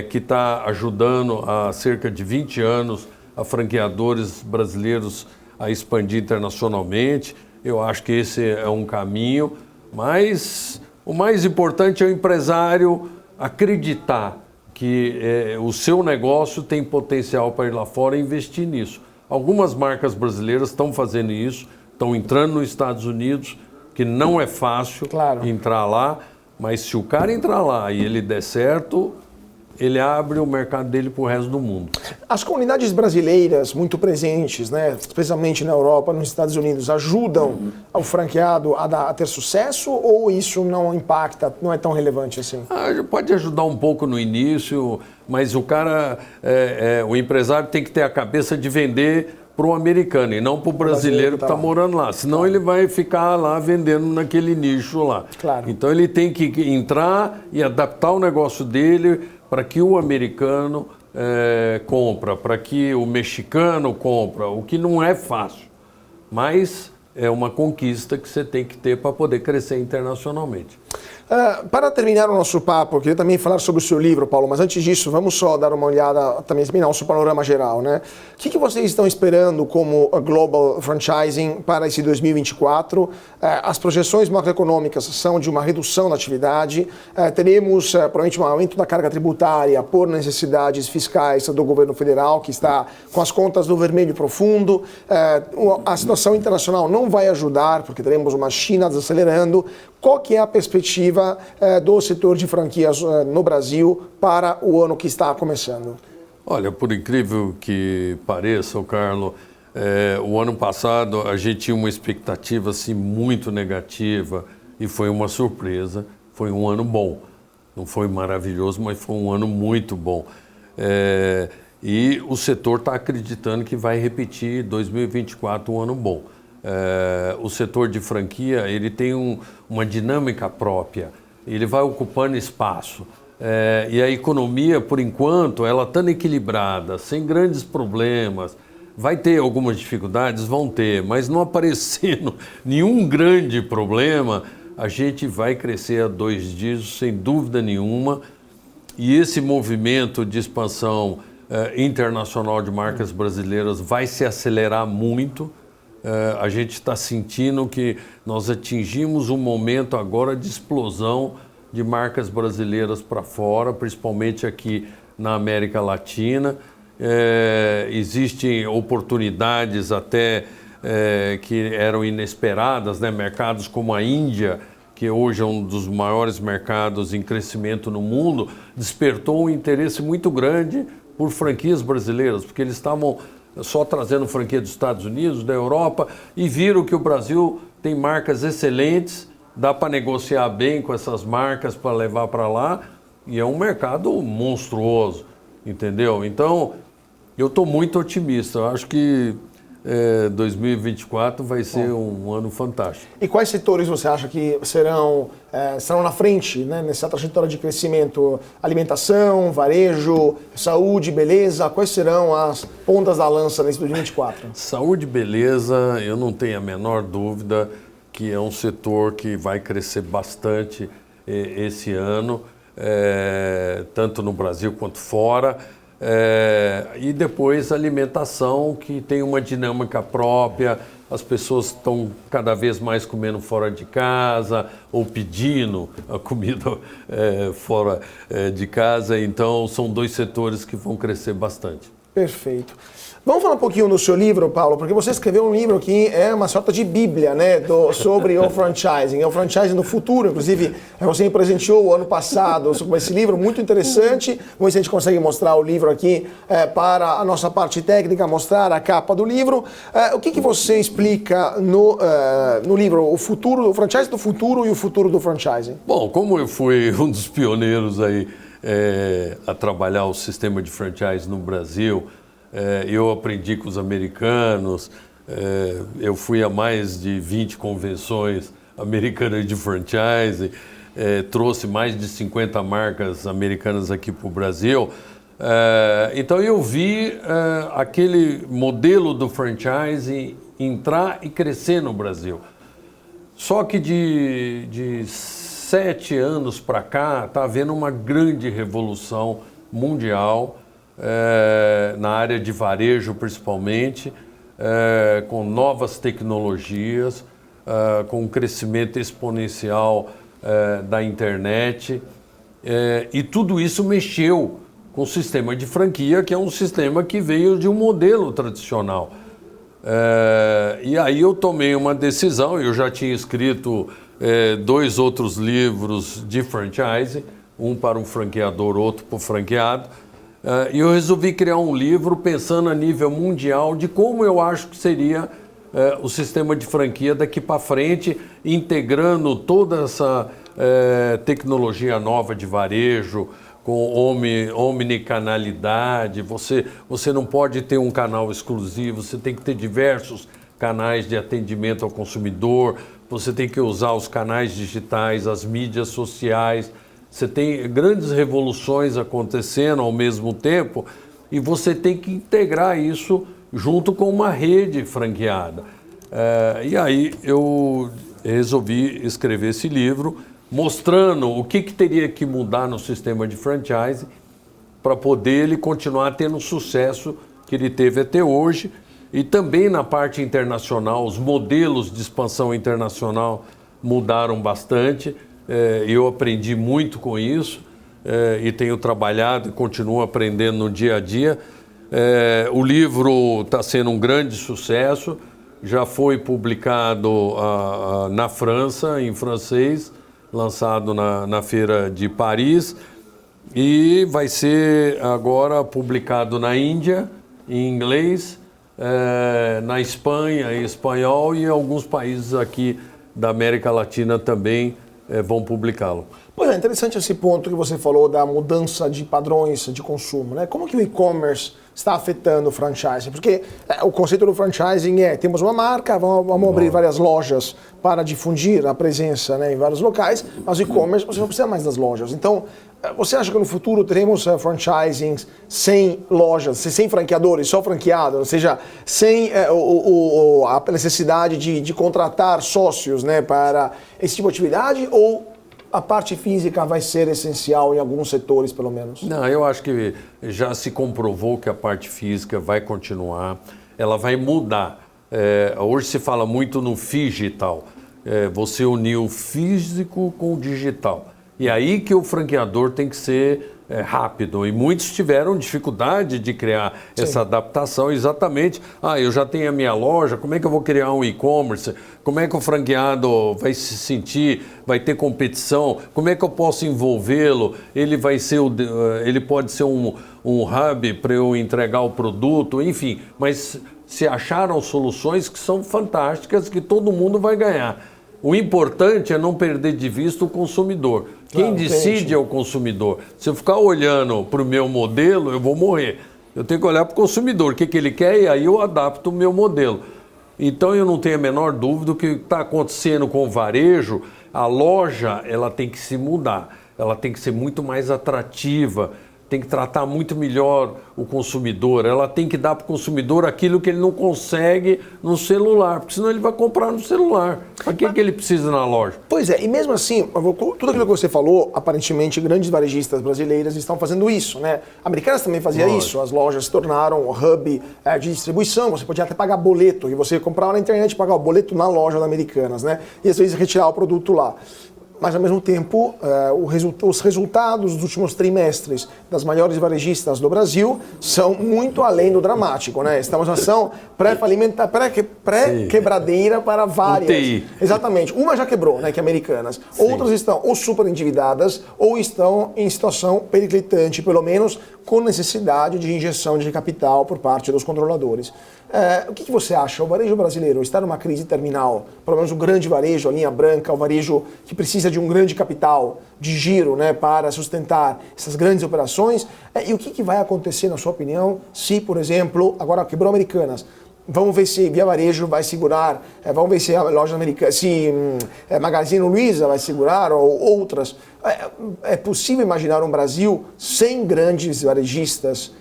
que está ajudando há cerca de 20 anos a franqueadores brasileiros a expandir internacionalmente. Eu acho que esse é um caminho, mas o mais importante é o empresário acreditar que o seu negócio tem potencial para ir lá fora e investir nisso. Algumas marcas brasileiras estão fazendo isso, estão entrando nos Estados Unidos, que não é fácil entrar lá, mas se o cara entrar lá e ele der certo, ele abre o mercado dele para o resto do mundo. As comunidades brasileiras muito presentes, né, especialmente na Europa, nos Estados Unidos, ajudam o franqueado a ter sucesso ou isso não impacta, não é tão relevante assim? Pode ajudar um pouco no início, mas o cara, o empresário tem que ter a cabeça de vender para o americano e não para o brasileiro que está morando lá. Senão ele vai ficar lá vendendo naquele nicho lá. Claro. Então ele tem que entrar e adaptar o negócio dele para que o americano compra, para que o mexicano compra, o que não é fácil. Mas é uma conquista que você tem que ter para poder crescer internacionalmente. Para terminar o nosso papo, eu queria também falar sobre o seu livro, Paulo, mas antes disso, vamos só dar uma olhada, também examinar o seu panorama geral, né? O que vocês estão esperando como Global Franchising para esse 2024? As projeções macroeconômicas são de uma redução da atividade, teremos provavelmente um aumento da carga tributária por necessidades fiscais do governo federal, que está com as contas no vermelho profundo, a situação internacional não vai ajudar, porque teremos uma China desacelerando. Qual que é a perspectiva do setor de franquias no Brasil para o ano que está começando? Olha, por incrível que pareça, Carlos, o ano passado a gente tinha uma expectativa assim, muito negativa e foi uma surpresa. Foi um ano bom. Não foi maravilhoso, mas foi um ano muito bom. E o setor está acreditando que vai repetir 2024 um ano bom. O setor de franquia ele tem uma dinâmica própria, ele vai ocupando espaço e a economia, por enquanto, ela estando equilibrada, sem grandes problemas, vai ter algumas dificuldades, vão ter, mas não aparecendo nenhum grande problema, a gente vai crescer a 2 dígitos, sem dúvida nenhuma, e esse movimento de expansão internacional de marcas brasileiras vai se acelerar muito. A gente está sentindo que nós atingimos um momento agora de explosão de marcas brasileiras para fora, principalmente aqui na América Latina. Existem oportunidades até que eram inesperadas, né? Mercados como a Índia, que hoje é um dos maiores mercados em crescimento no mundo, despertou um interesse muito grande por franquias brasileiras, porque eles estavam só trazendo franquia dos Estados Unidos, da Europa, e viram que o Brasil tem marcas excelentes, dá para negociar bem com essas marcas para levar para lá, e é um mercado monstruoso, entendeu? Então, eu estou muito otimista, eu acho que 2024 vai ser um ano fantástico. E quais setores você acha que serão na frente, né, nessa trajetória de crescimento? Alimentação, varejo, saúde, beleza? Quais serão as pontas da lança nesse 2024? Saúde e beleza, eu não tenho a menor dúvida que é um setor que vai crescer bastante esse ano, tanto no Brasil quanto fora. E depois a alimentação, que tem uma dinâmica própria, as pessoas estão cada vez mais comendo fora de casa ou pedindo a comida fora de casa, então são 2 setores que vão crescer bastante. Perfeito. Vamos falar um pouquinho do seu livro, Paulo, porque você escreveu um livro que é uma sorta de bíblia, né, sobre o franchising. É o franchising no futuro, inclusive você me presenteou o ano passado com esse livro, muito interessante. Vamos ver se a gente consegue mostrar o livro aqui para a nossa parte técnica, mostrar a capa do livro. O que você explica no livro, o futuro, o franchising do futuro e o futuro do franchising? Bom, como eu fui um dos pioneiros aí a trabalhar o sistema de franchise no Brasil, eu aprendi com os americanos, eu fui a mais de 20 convenções americanas de franchise, trouxe mais de 50 marcas americanas aqui para o Brasil. Então eu vi aquele modelo do franchise entrar e crescer no Brasil. Só que de 7 anos para cá está havendo uma grande revolução mundial, na área de varejo principalmente, com novas tecnologias, com um crescimento exponencial da internet, e tudo isso mexeu com o sistema de franquia, que é um sistema que veio de um modelo tradicional. E aí eu tomei uma decisão, eu já tinha escrito 2 outros livros de franchise, um para um franqueador, outro para o franqueado, e eu resolvi criar um livro pensando a nível mundial de como eu acho que seria o sistema de franquia daqui para frente, integrando toda essa tecnologia nova de varejo, com omnicanalidade, você não pode ter um canal exclusivo, você tem que ter diversos canais de atendimento ao consumidor, você tem que usar os canais digitais, as mídias sociais, você tem grandes revoluções acontecendo ao mesmo tempo e você tem que integrar isso junto com uma rede franqueada. E aí eu resolvi escrever esse livro mostrando o que teria que mudar no sistema de franchise para poder ele continuar tendo o sucesso que ele teve até hoje. E também na parte internacional, os modelos de expansão internacional mudaram bastante. Eu aprendi muito com isso e tenho trabalhado e continuo aprendendo no dia a dia. O livro está sendo um grande sucesso, já foi publicado na França, em francês, lançado na Feira de Paris, e vai ser agora publicado na Índia, em inglês, na Espanha, em espanhol, e alguns países aqui da América Latina também vão publicá-lo. Pois é, interessante esse ponto que você falou da mudança de padrões de consumo, né? Como que o e-commerce está afetando o franchising? Porque o conceito do franchising temos uma marca, vamos abrir várias lojas para difundir a presença, né, em vários locais, mas o e-commerce você não precisa mais das lojas. Então, você acha que no futuro teremos franchising sem lojas, sem franqueadores, só franqueado, ou seja, sem a necessidade de contratar sócios, né, para esse tipo de atividade, ou a parte física vai ser essencial em alguns setores, pelo menos? Não, eu acho que já se comprovou que a parte física vai continuar, ela vai mudar. Hoje se fala muito no digital, você unir o físico com o digital. E aí que o franqueador tem que ser rápido. E muitos tiveram dificuldade de criar essa adaptação exatamente. Eu já tenho a minha loja, como é que eu vou criar um e-commerce? Como é que o franqueado vai se sentir? Vai ter competição? Como é que eu posso envolvê-lo? Ele pode ser um hub para eu entregar o produto, enfim. Mas se acharam soluções que são fantásticas, que todo mundo vai ganhar. O importante é não perder de vista o consumidor. Quem decide é o consumidor. Se eu ficar olhando para o meu modelo, eu vou morrer. Eu tenho que olhar para o consumidor, o que ele quer, e aí eu adapto o meu modelo. Então eu não tenho a menor dúvida que o que está acontecendo com o varejo, a loja ela tem que se mudar, ela tem que ser muito mais atrativa, tem que tratar muito melhor o consumidor, ela tem que dar para o consumidor aquilo que ele não consegue no celular, porque senão ele vai comprar no celular. Para que ele precisa na loja? Pois é, e mesmo assim, tudo aquilo que você falou, aparentemente grandes varejistas brasileiras estão fazendo isso, né? Americanas também faziam isso, as lojas se tornaram hub de distribuição, você podia até pagar boleto, e você comprava na internet e pagava o boleto na loja da Americanas, né? E às vezes retirar o produto lá. Mas, ao mesmo tempo, os resultados dos últimos trimestres das maiores varejistas do Brasil são muito além do dramático, né? Estamos em ação pré-quebradeira para várias. UTI. Exatamente. Uma já quebrou, né, que é Americanas. Sim. Outras estão ou super endividadas ou estão em situação periclitante, pelo menos com necessidade de injeção de capital por parte dos controladores. O que você acha? O varejo brasileiro está numa crise terminal? Pelo menos o grande varejo, a linha branca, o varejo que precisa de um grande capital de giro, né, para sustentar essas grandes operações. E o que vai acontecer, na sua opinião, se, por exemplo, agora quebrou Americanas? Vamos ver se Via Varejo vai segurar, vamos ver se a loja americana, se Magazine Luiza vai segurar ou outras. É possível imaginar um Brasil sem grandes varejistas?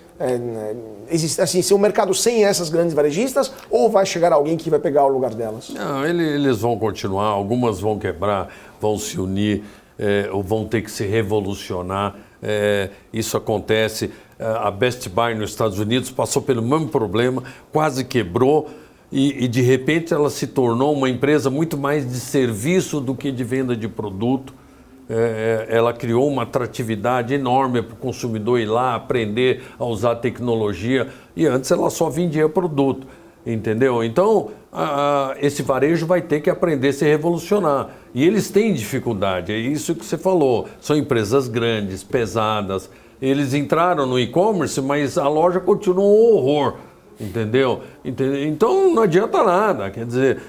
Assim, ser um mercado sem essas grandes varejistas, ou vai chegar alguém que vai pegar o lugar delas? Não, eles vão continuar, algumas vão quebrar, vão se unir, ou vão ter que se revolucionar. Isso acontece. A Best Buy nos Estados Unidos passou pelo mesmo problema, quase quebrou, e de repente ela se tornou uma empresa muito mais de serviço do que de venda de produto. Ela criou uma atratividade enorme para o consumidor ir lá, aprender a usar tecnologia, e antes ela só vendia produto, entendeu? Então, esse varejo vai ter que aprender a se revolucionar, e eles têm dificuldade, é isso que você falou, são empresas grandes, pesadas, eles entraram no e-commerce, mas a loja continua um horror. Entendeu? Então não adianta nada, quer dizer,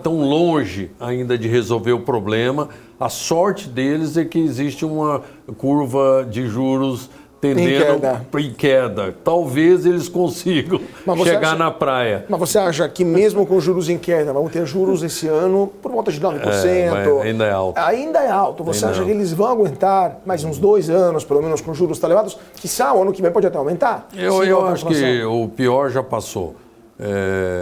tão longe ainda de resolver o problema. A sorte deles é que existe uma curva de juros tendendo em queda. Talvez eles consigam chegar na praia. Mas você acha que mesmo com juros em queda, vamos ter juros esse ano por volta de 9%? Ainda é alto. Ainda é alto. Você acha que eles vão aguentar mais uns 2 anos, pelo menos, com juros tão elevados? Quiçá o ano que vem pode até aumentar? Eu acho que o pior já passou.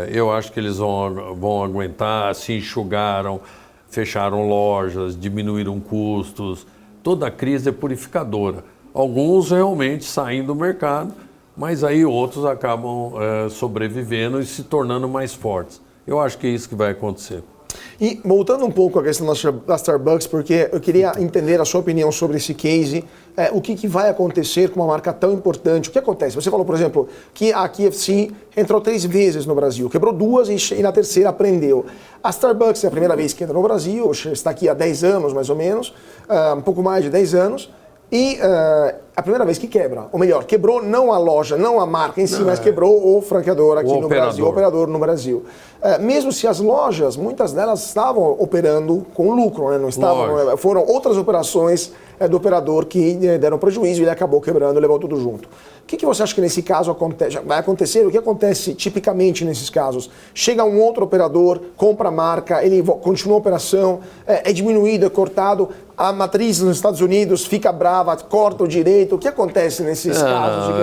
Eu acho que eles vão aguentar, se enxugaram, fecharam lojas, diminuíram custos. Toda a crise é purificadora. Alguns realmente saem do mercado, mas aí outros acabam sobrevivendo e se tornando mais fortes. Eu acho que é isso que vai acontecer. E voltando um pouco à questão da Starbucks, porque eu queria entender a sua opinião sobre esse case, o que vai acontecer com uma marca tão importante? O que acontece? Você falou, por exemplo, que a KFC entrou 3 vezes no Brasil, quebrou 2 e na terceira aprendeu. A Starbucks é a primeira vez que entra no Brasil, está aqui há 10 anos mais ou menos, um pouco mais de 10 anos, e a primeira vez que quebra, ou melhor, quebrou não a loja, não a marca em si, mas quebrou o franqueador aqui no Brasil, o operador no Brasil. Mesmo se as lojas, muitas delas estavam operando com lucro, né? Não estavam, foram outras operações do operador que deram prejuízo e ele acabou quebrando e levou tudo junto. O que você acha que nesse caso vai acontecer? O que acontece tipicamente nesses casos? Chega um outro operador, compra a marca, ele continua a operação, é diminuído, é cortado, a matriz nos Estados Unidos fica brava, corta o direito. O que acontece nesses casos?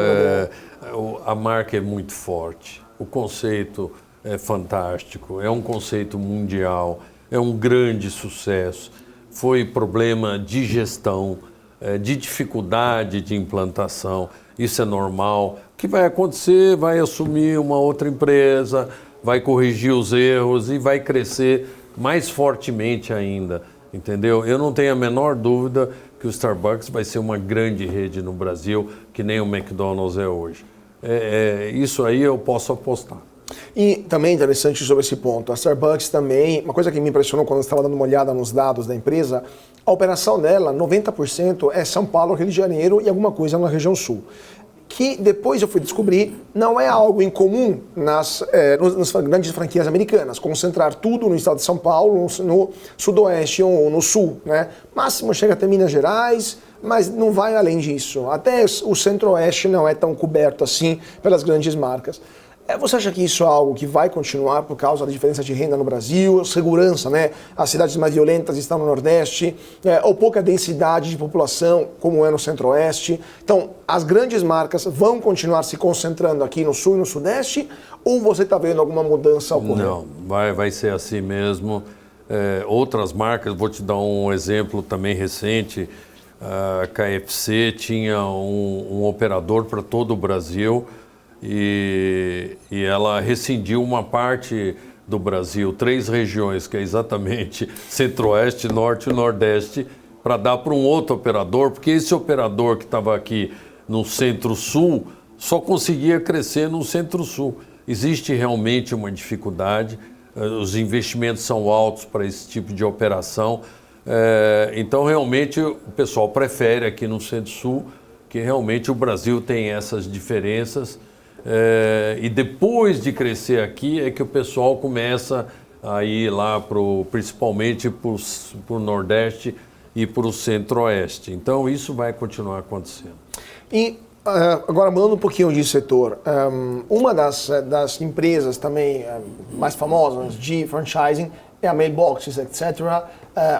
A marca é muito forte, o conceito é fantástico, é um conceito mundial, é um grande sucesso. Foi problema de gestão, de dificuldade de implantação. Isso é normal. O que vai acontecer? Vai assumir uma outra empresa, vai corrigir os erros e vai crescer mais fortemente ainda, entendeu? Eu não tenho a menor dúvida que o Starbucks vai ser uma grande rede no Brasil, que nem o McDonald's é hoje. Isso aí eu posso apostar. E também interessante sobre esse ponto, a Starbucks também, uma coisa que me impressionou quando eu estava dando uma olhada nos dados da empresa, a operação dela, 90% é São Paulo, Rio de Janeiro e alguma coisa na região sul. Que depois eu fui descobrir, não é algo incomum nas grandes franquias americanas, concentrar tudo no estado de São Paulo, no sudoeste ou no sul, né? Máximo chega até Minas Gerais, mas não vai além disso. Até o centro-oeste não é tão coberto assim pelas grandes marcas. Você acha que isso é algo que vai continuar por causa da diferença de renda no Brasil, segurança, né? As cidades mais violentas estão no Nordeste, ou pouca densidade de população, como é no Centro-Oeste. Então, as grandes marcas vão continuar se concentrando aqui no Sul e no Sudeste, ou você está vendo alguma mudança ocorrer? Não, vai ser assim mesmo. Outras marcas, vou te dar um exemplo também recente, a KFC tinha um operador para todo o Brasil, e ela rescindiu uma parte do Brasil, 3 regiões, que é exatamente Centro-Oeste, Norte e Nordeste, para dar para um outro operador, porque esse operador que estava aqui no Centro-Sul só conseguia crescer no Centro-Sul. Existe realmente uma dificuldade, os investimentos são altos para esse tipo de operação, então realmente o pessoal prefere aqui no Centro-Sul, que realmente o Brasil tem essas diferenças. E depois de crescer aqui é que o pessoal começa a ir lá principalmente para o Nordeste e para o Centro-Oeste. Então isso vai continuar acontecendo. E agora mudando um pouquinho de setor, uma das empresas também mais famosas de franchising é a Mailboxes, etc.,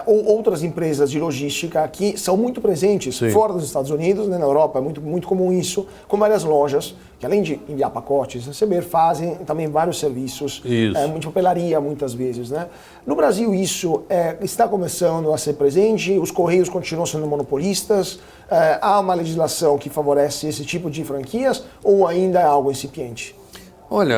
ou outras empresas de logística que são muito presentes fora dos Estados Unidos, né, na Europa é muito comum isso, com várias lojas que além de enviar pacotes, receber, fazem também vários serviços, de papelaria muitas vezes, né? No Brasil isso está começando a ser presente, os Correios continuam sendo monopolistas, há uma legislação que favorece esse tipo de franquias ou ainda é algo incipiente? Olha,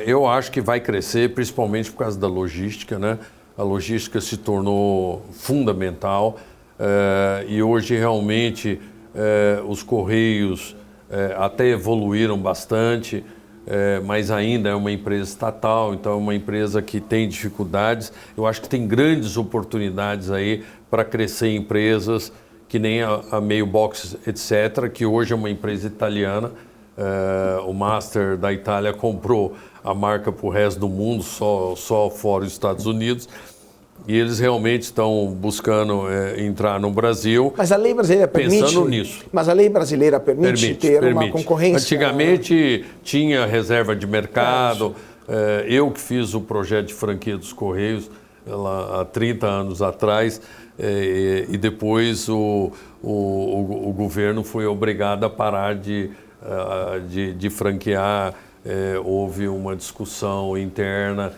eu acho que vai crescer, principalmente por causa da logística, né? A logística se tornou fundamental e hoje realmente os Correios até evoluíram bastante, mas ainda é uma empresa estatal, então é uma empresa que tem dificuldades. Eu acho que tem grandes oportunidades aí para crescer empresas, que nem a Mailbox, etc., que hoje é uma empresa italiana. O Master da Itália comprou a marca para o resto do mundo, só fora os Estados Unidos. E eles realmente estão buscando entrar no Brasil. Mas a lei brasileira permite... Pensando nisso. Mas a lei brasileira permite ter uma concorrência... Antigamente tinha reserva de mercado. Eu que fiz o projeto de franquia dos Correios há 30 anos atrás, e depois o governo foi obrigado a parar de franquear. Houve uma discussão interna,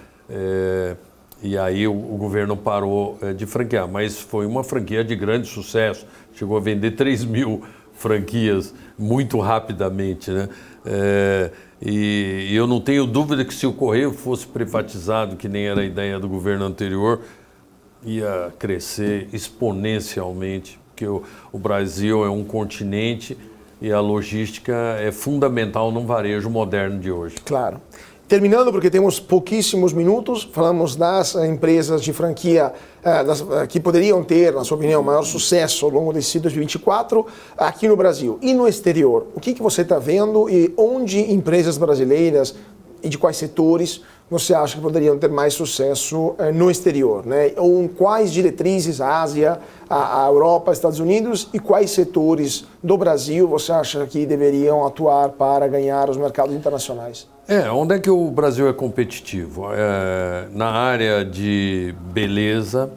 e aí o governo parou de franquear, mas foi uma franquia de grande sucesso, chegou a vender 3.000 franquias muito rapidamente, né? E eu não tenho dúvida que se o Correio fosse privatizado, que nem era a ideia do governo anterior, ia crescer exponencialmente, porque o Brasil é um continente e a logística é fundamental num varejo moderno de hoje. Claro. Terminando, porque temos pouquíssimos minutos, falamos das empresas de franquia que poderiam ter, na sua opinião, maior sucesso ao longo desse 2024 aqui no Brasil e no exterior. O que você está vendo e onde empresas brasileiras e de quais setores você acha que poderiam ter mais sucesso no exterior, né? Ou quais diretrizes, a Ásia, a Europa, Estados Unidos, e quais setores do Brasil você acha que deveriam atuar para ganhar os mercados internacionais? Onde é que o Brasil é competitivo? Na área de beleza,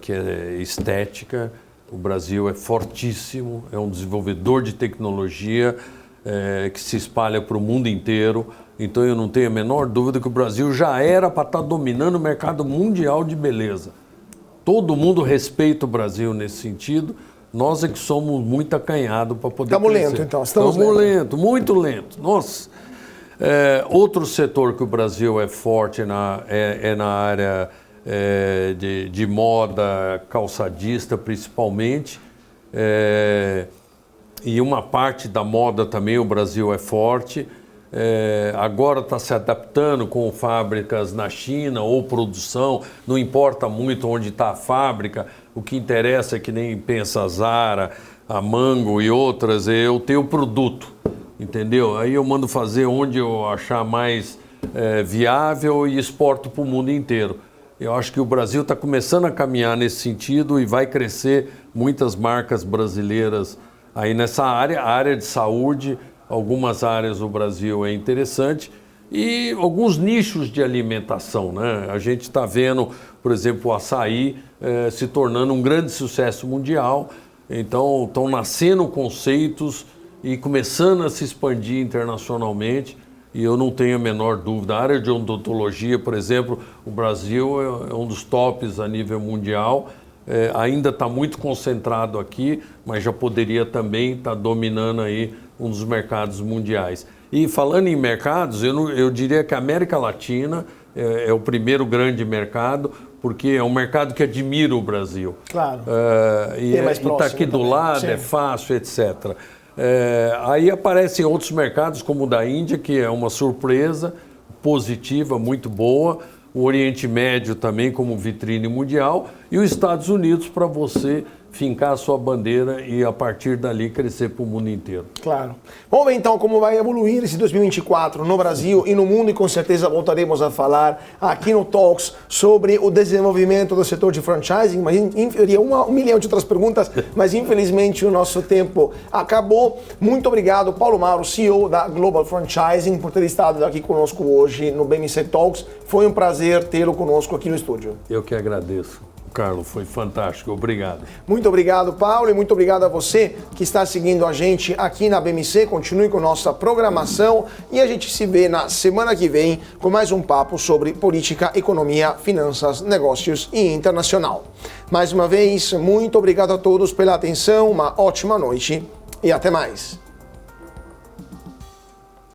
que é estética, o Brasil é fortíssimo, é um desenvolvedor de tecnologia que se espalha para o mundo inteiro. Então eu não tenho a menor dúvida que o Brasil já era para estar dominando o mercado mundial de beleza. Todo mundo respeita o Brasil nesse sentido. Nós é que somos muito acanhados para poder crescer. Estamos lentos, então. Estamos lentos, muito lentos. Nossa. Outro setor que o Brasil é forte é na área de moda, calçadista principalmente. E uma parte da moda também o Brasil é forte. Agora está se adaptando com fábricas na China ou produção, não importa muito onde está a fábrica, o que interessa é que nem pensa a Zara, a Mango e outras, eu tenho o produto, entendeu? Aí eu mando fazer onde eu achar mais viável e exporto para o mundo inteiro. Eu acho que o Brasil está começando a caminhar nesse sentido e vai crescer muitas marcas brasileiras aí nessa área, a área de saúde. Algumas áreas do Brasil é interessante e alguns nichos de alimentação, né? A gente está vendo, por exemplo, o açaí se tornando um grande sucesso mundial. Então, estão nascendo conceitos e começando a se expandir internacionalmente. E eu não tenho a menor dúvida. A área de odontologia, por exemplo, o Brasil é um dos tops a nível mundial. Ainda está muito concentrado aqui, mas já poderia também estar dominando aí um dos mercados mundiais. E falando em mercados, eu diria que a América Latina é o primeiro grande mercado, porque é um mercado que admira o Brasil. Claro. E está aqui do lado, sim. É fácil, etc. Aí aparecem outros mercados, como o da Índia, que é uma surpresa positiva, muito boa. O Oriente Médio também como vitrine mundial. E os Estados Unidos para você fincar a sua bandeira e a partir dali crescer para o mundo inteiro. Claro. Vamos ver então como vai evoluir esse 2024 no Brasil e no mundo, e com certeza voltaremos a falar aqui no Talks sobre o desenvolvimento do setor de franchising, mas teria um milhão de outras perguntas, mas infelizmente o nosso tempo acabou. Muito obrigado, Paulo Mauro, CEO da Global Franchising, por ter estado aqui conosco hoje no BMC Talks. Foi um prazer tê-lo conosco aqui no estúdio. Eu que agradeço. Carlos, foi fantástico. Obrigado. Muito obrigado, Paulo, e muito obrigado a você que está seguindo a gente aqui na BMC. Continue com nossa programação e a gente se vê na semana que vem com mais um papo sobre política, economia, finanças, negócios e internacional. Mais uma vez, muito obrigado a todos pela atenção, uma ótima noite e até mais.